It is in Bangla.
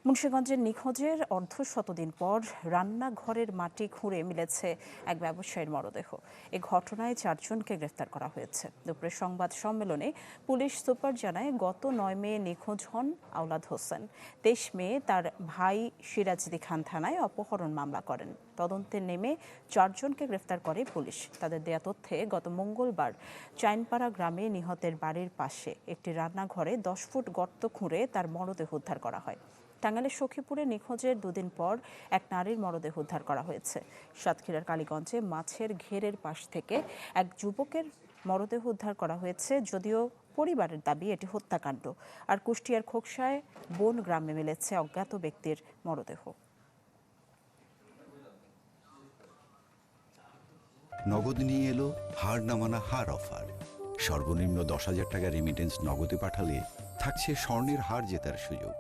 মুন্সিগঞ্জের নিখোঁজের অর্ধশতদিন পর রান্নাঘরের মাটি খুঁড়ে মিলেছে এক ব্যবসায়ীর মরদেহ। এ ঘটনায় 4 জনকে গ্রেফতার করা হয়েছে। দুপুরে সংবাদ সম্মেলনে পুলিশ সুপার জানায়, গত 9 মে নিখোঁজ হন আওলাদ হোসেন। 23 মে তার ভাই সিরাজদি খান থানায় অপহরণ মামলা করেন। তদন্তে নেমে 4 জনকে গ্রেফতার করে পুলিশ। তাদের দেয়া তথ্যে গত মঙ্গলবার চাইনপাড়া গ্রামে নিহতের বাড়ির পাশে একটি রান্নাঘরে 10 ফুট গর্ত খুঁড়ে তার মরদেহ উদ্ধার করা হয়। টাঙ্গাইলের সখীপুরে নিখোঁজের 2 দিন পর এক নারীর মরদেহ উদ্ধার করা হয়েছে। সাতক্ষীরার কালীগঞ্জে মাছের ঘেরের পাশ থেকে এক যুবকের মরদেহ উদ্ধার করা হয়েছে, যদিও পরিবারের দাবি এটি হত্যাকাণ্ড। আর কুষ্টিয়ার খোকসায় বন গ্রামে মিলেছে অজ্ঞাত ব্যক্তির মরদেহ। নগদ নিয়ে এলো হার না মানা হার অফার। সর্বনিম্ন 10,000 টাকা রেমিটেন্স নগদে পাঠালে থাকছে স্বর্ণের হার জেতার সুযোগ।